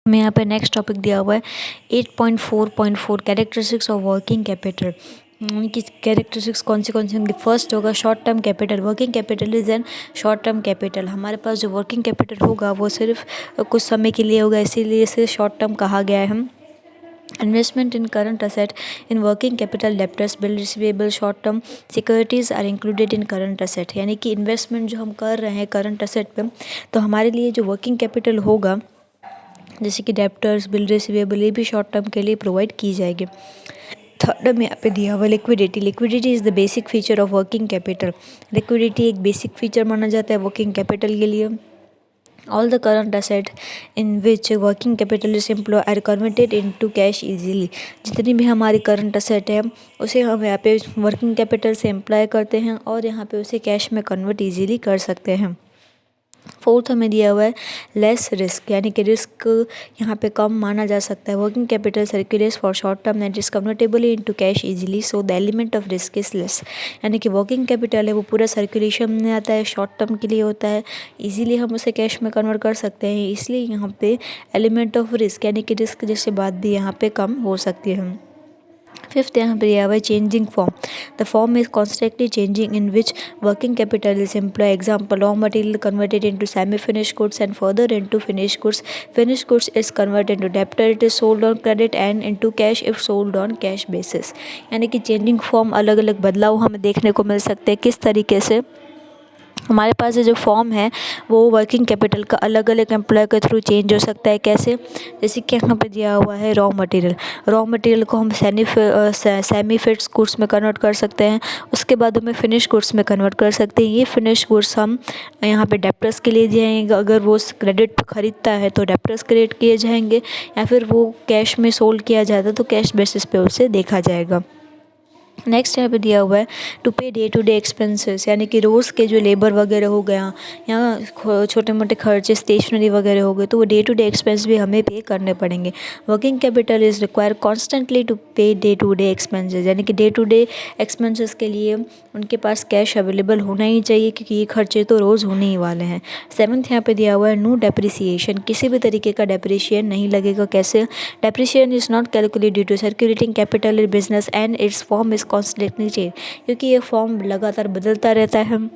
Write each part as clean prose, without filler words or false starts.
हमें यहाँ पे नेक्स्ट टॉपिक दिया हुआ है 8.4.4 कैरेक्टरिस्टिक्स ऑफ वर्किंग कैपिटल। कि कैरेक्टरिस्टिक्स कौन से होंगे। फर्स्ट होगा short term capital. Working capital is an short term capital. हमारे पास जो वर्किंग कैपिटल होगा वो सिर्फ कुछ समय के लिए होगा, इसीलिए इसे शॉर्ट टर्म कहा गया है। हम investment in current asset in working capital debtors bill receivable short term securities are included in current asset. यानी कि इन्वेस्टमेंट जो हम कर रहे हैं करंट असेट पे, तो हमारे लिए जो वर्किंग कैपिटल होगा जैसे कि डेब्टर्स बिल रिसीवेबल ये भी शॉर्ट टर्म के लिए प्रोवाइड की जाएगी। थर्ड में यहाँ पे दिया हुआ liquidity. Liquidity is the basic feature of working capital. Liquidity एक बेसिक फीचर माना जाता है वर्किंग कैपिटल के लिए। All the current asset in which working capital is employ are converted into cash easily. जितनी भी हमारी करंट असेट है उसे हम यहाँ पे वर्किंग कैपिटल से एम्प्लॉय करते हैं और यहाँ पे उसे कैश में कन्वर्ट इजीली कर सकते हैं। फोर्थ हमें दिया हुआ है लेस रिस्क, यानी कि रिस्क यहाँ पे कम माना जा सकता है। Working capital circulates for short term that is convertible into cash easily, so the element of risk is less. यानी कि वर्किंग कैपिटल है वो पूरा सर्कुलेशन में आता है, शॉर्ट टर्म के लिए होता है, इजीली हम उसे कैश में कन्वर्ट कर सकते हैं, इसलिए यहाँ पे एलिमेंट ऑफ रिस्क यानी कि रिस्क जैसे बात भी यहाँ पे कम हो सकती है। फिफ्थ यहाँ पे दिया हुआ है changing form. The form is constantly changing in which working capital is employ. Example raw material converted into semi finish goods and further into finish goods. Finish goods is converted into debtor, it is sold on credit and into cash if sold on cash basis. यानी कि changing form अलग अलग बदलाव हमें देखने को मिल सकते हैं। किस तरीके से हमारे पास जो फॉर्म है वो वर्किंग कैपिटल का अलग अलग एम्प्लॉय के थ्रू चेंज हो सकता है। कैसे, जैसे कि यहाँ पे दिया हुआ है रॉ मटेरियल। रॉ मटेरियल को हम सेमी फिट्स गुड्स में कन्वर्ट कर सकते हैं, उसके बाद हमें फिनिश गुड्स में कन्वर्ट कर सकते हैं। ये फिनिश गुड्स हम यहाँ पे डेब्टर्स के लिए जाएंगे, अगर वो क्रेडिट पर ख़रीदता है तो डेब्टर्स क्रेडिट किए जाएंगे, या फिर वो कैश में सोल्ड किया जाता है तो कैश बेसिस पे उसे देखा जाएगा। नेक्स्ट यहाँ पे दिया हुआ है to pay day to day expenses, यानी कि रोज़ के जो लेबर वगैरह हो गया या छोटे मोटे खर्चे स्टेशनरी वगैरह हो गए, तो वो डे टू डे एक्सपेंस भी हमें पे करने पड़ेंगे। Working capital is require constantly to pay day to day expenses, यानी कि डे टू डे एक्सपेंसेस के लिए उनके पास कैश अवेलेबल होना ही चाहिए, क्योंकि ये खर्चे तो रोज़ होने ही वाले हैं। सेवन्थ यहाँ पे दिया हुआ है नो डेप्रिसिएशन। किसी भी तरीके का डेप्रिसिएशन नहीं लगेगा। कैसे, depreciation is not calculated due to circulating capital in business and its form is constantly change, क्योंकि ये फॉर्म लगातार बदलता रहता है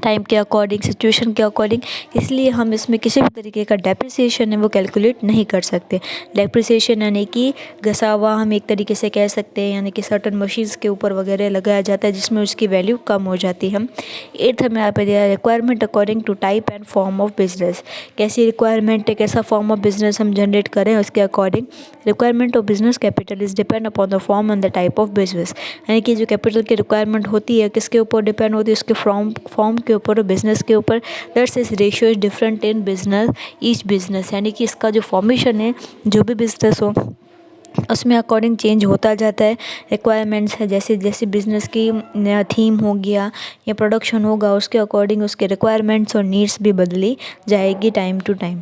टाइम के अकॉर्डिंग, सिचुएशन के अकॉर्डिंग, इसलिए हम इसमें किसी भी तरीके का डेप्रिसिएशन है वो कैलकुलेट नहीं कर सकते। डेप्रिसिएशन यानी कि घसा हुआ हम एक तरीके से कह सकते हैं, यानी कि सर्टन मशीन्स के ऊपर वगैरह लगाया जाता है जिसमें उसकी वैल्यू कम हो जाती है। एट्थ हमें यहाँ पे दिया है requirement according to type and form of business. कैसी रिक्वायरमेंट है, कैसा फॉर्म ऑफ बिजनेस हम जनरेट करें उसके according requirement of business capital is depend upon the form and the type of business. यानी कि जो कैपिटल की रिक्वायरमेंट होती है किसके ऊपर डिपेंड होती है, उसके फॉर्म के ऊपर और बिजनेस के ऊपर। That's is ratio is different in business each business, यानी कि इसका जो फॉर्मेशन है जो भी बिजनेस हो उसमें अकॉर्डिंग चेंज होता जाता है। रिक्वायरमेंट्स है जैसे जैसे बिज़नेस की थीम हो गया या प्रोडक्शन होगा उसके अकॉर्डिंग उसके रिक्वायरमेंट्स और नीड्स भी बदली जाएगी टाइम टू टाइम।